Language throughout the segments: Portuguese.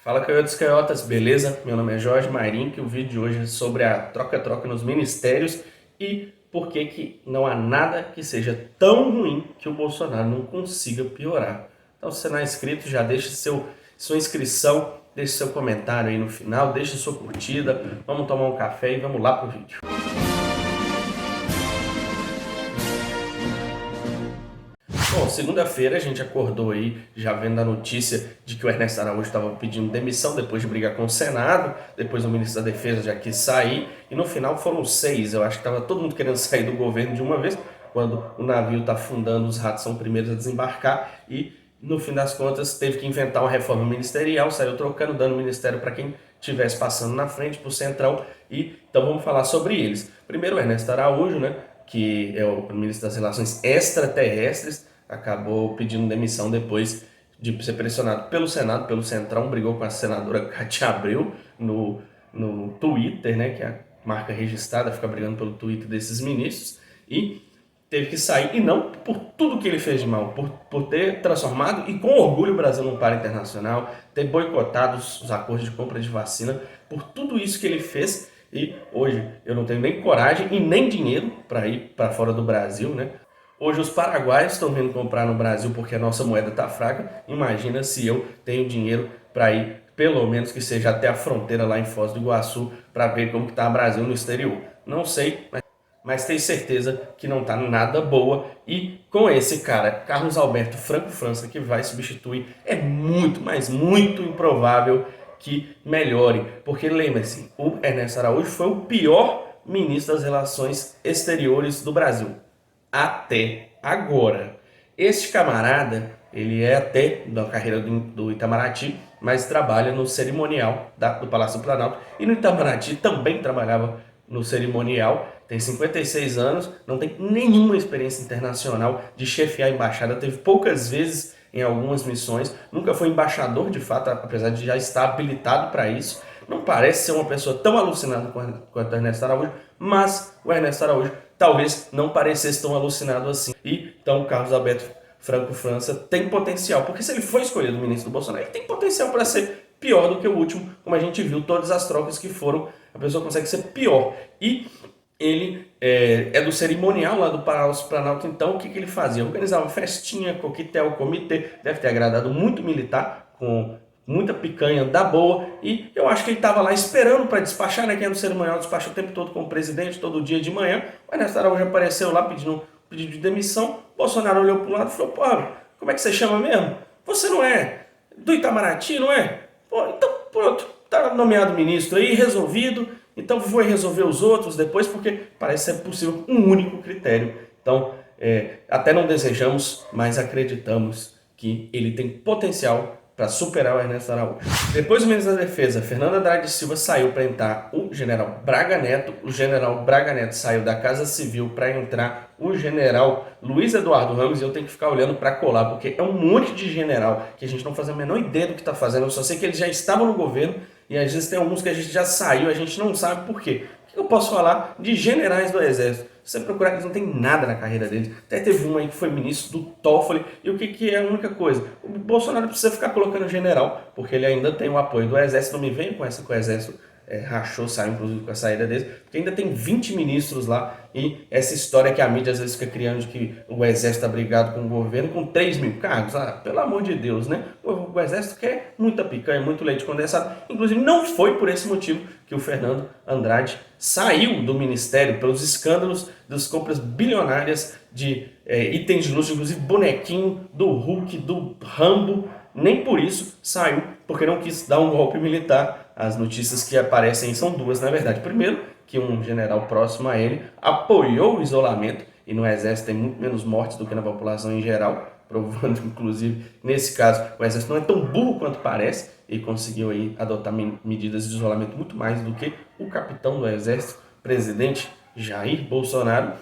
Fala, canhotos canhotas, beleza? Meu nome é Jorge Marinho, que o vídeo de hoje é sobre a troca-troca nos ministérios e por que não há nada que seja tão ruim que o Bolsonaro não consiga piorar. Então, se você não é inscrito, já deixa sua inscrição, deixe seu comentário aí no final, deixe sua curtida, vamos tomar um café e vamos lá pro vídeo. Bom, segunda-feira a gente acordou aí já vendo a notícia de que o Ernesto Araújo estava pedindo demissão depois de brigar com o Senado, depois o ministro da Defesa já quis sair e no final foram 6. Eu acho que estava todo mundo querendo sair do governo de uma vez, quando o navio está afundando, os ratos são primeiros a desembarcar e no fim das contas teve que inventar uma reforma ministerial, saiu trocando, dando ministério para quem estivesse passando na frente, para o Centrão. E então vamos falar sobre eles. Primeiro o Ernesto Araújo, né, que é o ministro das Relações Extraterrestres, acabou pedindo demissão depois de ser pressionado pelo Senado, pelo Centrão, brigou com a senadora Cátia Abreu no Twitter, né, que é a marca registrada, fica brigando pelo Twitter desses ministros, e teve que sair, e não por tudo que ele fez de mal, por ter transformado, e com orgulho, o Brasil num par internacional, ter boicotado os acordos de compra de vacina, por tudo isso que ele fez, e hoje eu não tenho nem coragem e nem dinheiro para ir para fora do Brasil, né? Hoje os paraguaios estão vindo comprar no Brasil porque a nossa moeda está fraca. Imagina se eu tenho dinheiro para ir, pelo menos que seja até a fronteira lá em Foz do Iguaçu, para ver como está o Brasil no exterior. Não sei, mas tenho certeza que não está nada boa. E com esse cara, Carlos Alberto Franco França, que vai substituir, é muito, mas muito improvável que melhore. Porque lembre-se, o Ernesto Araújo foi o pior ministro das Relações Exteriores do Brasil até agora. Este camarada, ele é até da carreira do Itamaraty, mas trabalha no cerimonial do Palácio do Planalto. E no Itamaraty também trabalhava no cerimonial, tem 56 anos, não tem nenhuma experiência internacional de chefiar a embaixada, teve poucas vezes em algumas missões, nunca foi embaixador de fato, apesar de já estar habilitado para isso. Não parece ser uma pessoa tão alucinada quanto o Ernesto Araújo, mas o Ernesto Araújo talvez não parecesse tão alucinado assim. E então o Carlos Alberto Franco França tem potencial, porque se ele foi escolhido ministro do Bolsonaro, ele tem potencial para ser pior do que o último, como a gente viu, todas as trocas que foram, a pessoa consegue ser pior. E ele é do cerimonial lá do Palácio Planalto, então o que ele fazia? Organizava festinha, coquetel, comitê, deve ter agradado muito militar, com muita picanha da boa, e eu acho que ele estava lá esperando para despachar, né? Quem é do cerimonial despacha o tempo todo com o presidente, todo dia de manhã. O Ernesto Araújo apareceu lá pedindo um pedido de demissão. Bolsonaro olhou para o lado e falou: pô, como é que você chama mesmo? Você não é do Itamaraty, não é? Pô, então pronto, tá nomeado ministro aí, resolvido. Então foi resolver os outros depois, porque parece ser possível um único critério. Então, até não desejamos, mas acreditamos que ele tem potencial para superar o Ernesto Araújo. Depois o ministro da Defesa, Fernando Haddad Silva, saiu para entrar o general Braga Neto. O general Braga Neto saiu da Casa Civil para entrar o general Luiz Eduardo Ramos. E eu tenho que ficar olhando para colar, porque é um monte de general que a gente não faz a menor ideia do que está fazendo. Eu só sei que eles já estavam no governo e às vezes tem alguns que a gente já saiu, a gente não sabe por quê. O que eu posso falar de generais do Exército? Se você procurar, eles não tem nada na carreira deles. Até teve um aí que foi ministro do Toffoli. E o que é a única coisa? O Bolsonaro precisa ficar colocando general, porque ele ainda tem o apoio do Exército. Não me venha com essa que o Exército rachou, saiu inclusive com a saída dele, porque ainda tem 20 ministros lá. E essa história que a mídia às vezes fica criando de que o Exército está brigado com o governo com 3 mil cargos. Ah, pelo amor de Deus, né? O Exército quer muita picanha, muito leite condensado. Inclusive não foi por esse motivo que o Fernando Andrade saiu do ministério pelos escândalos das compras bilionárias de itens de luxo, inclusive bonequinho do Hulk, do Rambo. Nem por isso saiu, porque não quis dar um golpe militar. As notícias que aparecem são duas, na verdade. Primeiro, que um general próximo a ele apoiou o isolamento, e no Exército tem muito menos mortes do que na população em geral, provando, inclusive, nesse caso, o Exército não é tão burro quanto parece, e conseguiu aí adotar medidas de isolamento muito mais do que o capitão do Exército, presidente Jair Bolsonaro,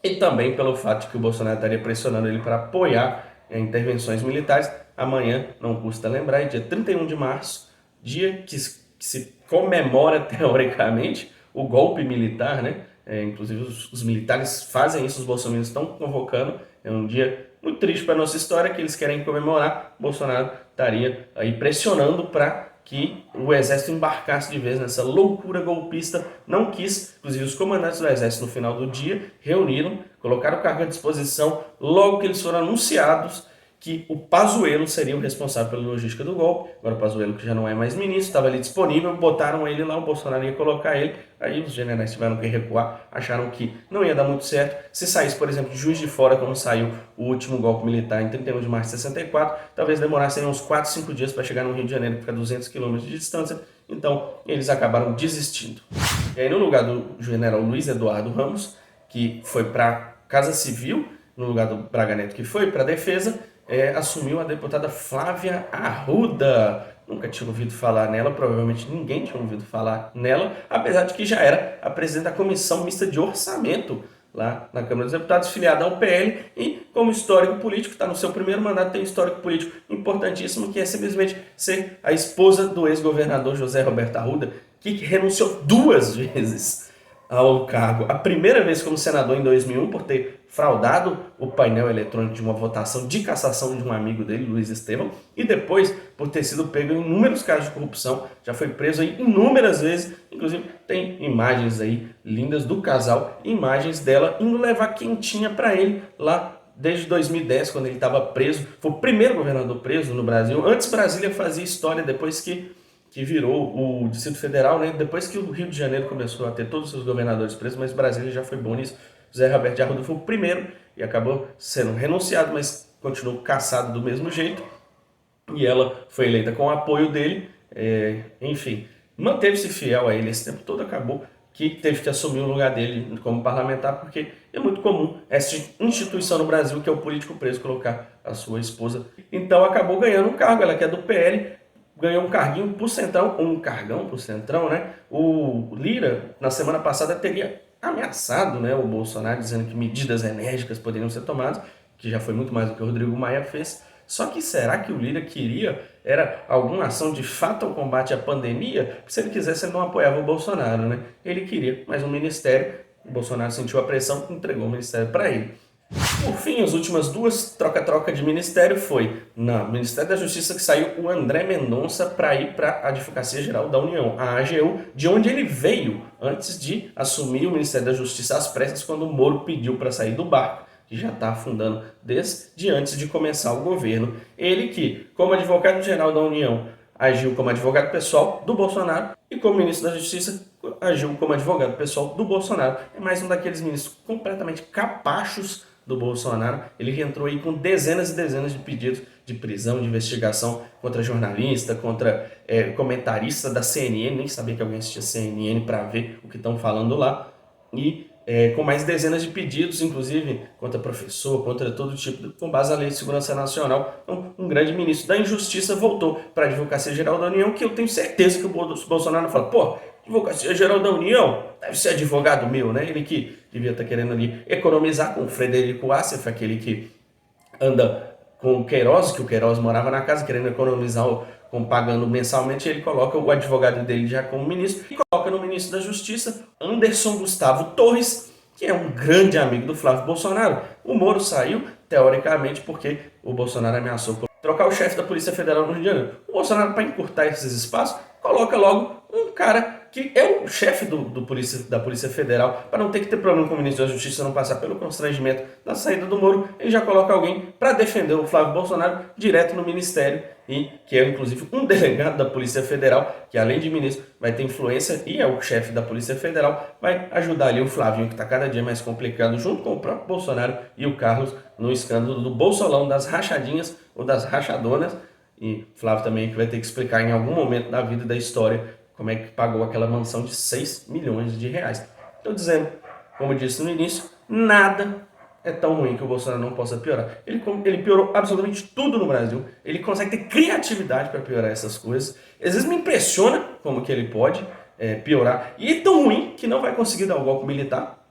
e também pelo fato de que o Bolsonaro estaria pressionando ele para apoiar intervenções militares. Amanhã, não custa lembrar, é dia 31 de março, dia que se comemora, teoricamente, o golpe militar, né? Inclusive os militares fazem isso, os bolsonaristas estão convocando. É um dia muito triste para a nossa história, que eles querem comemorar. Bolsonaro estaria aí pressionando para que o exército embarcasse de vez nessa loucura golpista, não quis. Inclusive os comandantes do exército no final do dia reuniram, colocaram o cargo à disposição, logo que eles foram anunciados que o Pazuello seria o responsável pela logística do golpe. Agora o Pazuello, que já não é mais ministro, estava ali disponível, botaram ele lá, o Bolsonaro ia colocar ele, aí os generais tiveram que recuar, acharam que não ia dar muito certo. Se saísse, por exemplo, de Juiz de Fora, como saiu o último golpe militar em 31 de março de 64, talvez demorasse uns 4, 5 dias para chegar no Rio de Janeiro, que fica a 200 quilômetros de distância, então eles acabaram desistindo. E aí no lugar do general Luiz Eduardo Ramos, que foi para Casa Civil, no lugar do Braga Neto, que foi para a Defesa, assumiu a deputada Flávia Arruda. Nunca tinha ouvido falar nela, provavelmente ninguém tinha ouvido falar nela, apesar de que já era a presidente da Comissão Mista de Orçamento lá na Câmara dos Deputados, filiada ao PL, e como histórico político, está no seu primeiro mandato, tem um histórico político importantíssimo, que é simplesmente ser a esposa do ex-governador José Roberto Arruda, que renunciou 2 vezes ao cargo. A primeira vez como senador em 2001 por ter fraudado o painel eletrônico de uma votação de cassação de um amigo dele, Luiz Estevão, e depois por ter sido pego em inúmeros casos de corrupção, já foi preso aí inúmeras vezes, inclusive tem imagens aí lindas do casal, imagens dela indo levar quentinha para ele lá desde 2010, quando ele estava preso. Foi o primeiro governador preso no Brasil. Antes Brasília fazia história, depois que virou o Distrito Federal, né? Depois que o Rio de Janeiro começou a ter todos os seus governadores presos, mas Brasília já foi bom nisso. José Roberto de Arruda foi o primeiro e acabou sendo renunciado, mas continuou caçado do mesmo jeito. E ela foi eleita com o apoio dele, enfim, manteve-se fiel a ele esse tempo todo, acabou que teve que assumir o lugar dele como parlamentar, porque é muito comum essa instituição no Brasil, que é o político preso, colocar a sua esposa. Então acabou ganhando um cargo, ela que é do PL, ganhou um carguinho pro Centrão, um cargão pro Centrão, né? O Lira, na semana passada, teria ameaçado, né, o Bolsonaro, dizendo que medidas enérgicas poderiam ser tomadas, que já foi muito mais do que o Rodrigo Maia fez. Só que será que o Lira queria alguma ação de fato ao combate à pandemia? Se ele quisesse, ele não apoiava o Bolsonaro, né? Ele queria mais um ministério, o Bolsonaro sentiu a pressão, entregou o ministério para ele. Por fim, as últimas 2 troca-troca de ministério foi no Ministério da Justiça, que saiu o André Mendonça para ir para a Advocacia Geral da União, a AGU, de onde ele veio antes de assumir o Ministério da Justiça às pressas, quando o Moro pediu para sair do barco, que já está afundando desde antes de começar o governo. Ele que, como advogado-geral da União, agiu como advogado pessoal do Bolsonaro e como ministro da Justiça agiu como advogado pessoal do Bolsonaro. É mais um daqueles ministros completamente capachos do Bolsonaro. Ele entrou aí com dezenas e dezenas de pedidos de prisão, de investigação contra jornalista, contra comentarista da CNN, nem sabia que alguém assistia CNN para ver o que estão falando lá, e com mais dezenas de pedidos, inclusive contra professor, contra todo tipo, com base na Lei de Segurança Nacional. Então, um grande ministro da Injustiça voltou para a Advocacia Geral da União, que eu tenho certeza que o Bolsonaro fala, pô, Advocacia Geral da União, deve ser advogado meu, né? Ele que devia estar querendo ali economizar com o Frederico Assef, aquele que anda com o Queiroz, que o Queiroz morava na casa, querendo economizar, pagando mensalmente, ele coloca o advogado dele já como ministro e coloca no ministro da Justiça, Anderson Gustavo Torres, que é um grande amigo do Flávio Bolsonaro. O Moro saiu, teoricamente, porque o Bolsonaro ameaçou trocar o chefe da Polícia Federal no Rio de Janeiro. O Bolsonaro, para encurtar esses espaços, coloca logo um cara que é o chefe da Polícia Federal, para não ter que ter problema com o ministro da Justiça, não passar pelo constrangimento da saída do Moro, ele já coloca alguém para defender o Flávio Bolsonaro direto no ministério, e que é inclusive um delegado da Polícia Federal, que além de ministro vai ter influência e é o chefe da Polícia Federal, vai ajudar ali o Flavinho, que está cada dia mais complicado, junto com o próprio Bolsonaro e o Carlos, no escândalo do Bolsolão, das rachadinhas ou das rachadonas. E Flávio também que vai ter que explicar em algum momento da vida e da história como é que pagou aquela mansão de 6 milhões de reais. Estou dizendo, como eu disse no início, nada é tão ruim que o Bolsonaro não possa piorar. Ele piorou absolutamente tudo no Brasil. Ele consegue ter criatividade para piorar essas coisas. Às vezes me impressiona como que ele pode piorar. E é tão ruim que não vai conseguir dar o golpe militar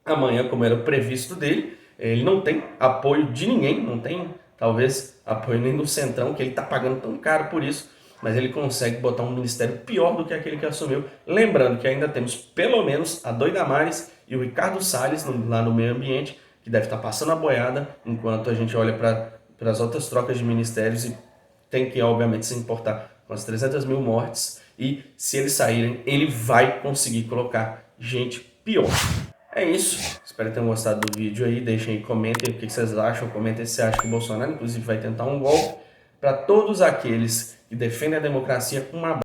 amanhã, como era o previsto dele. Ele não tem apoio de ninguém, não tem talvez apoio nem do Centrão, que ele está pagando tão caro por isso. Mas ele consegue botar um ministério pior do que aquele que assumiu. Lembrando que ainda temos pelo menos a Doida Damares e o Ricardo Salles lá no meio ambiente, que deve estar passando a boiada, enquanto a gente olha para as outras trocas de ministérios e tem que, obviamente, se importar com as 300 mil mortes, e se eles saírem, ele vai conseguir colocar gente pior. É isso, espero que tenham gostado do vídeo aí, deixem aí, comentem o que vocês acham, comentem se acham que o Bolsonaro inclusive vai tentar um golpe. Para todos aqueles que defendem a democracia, um abraço.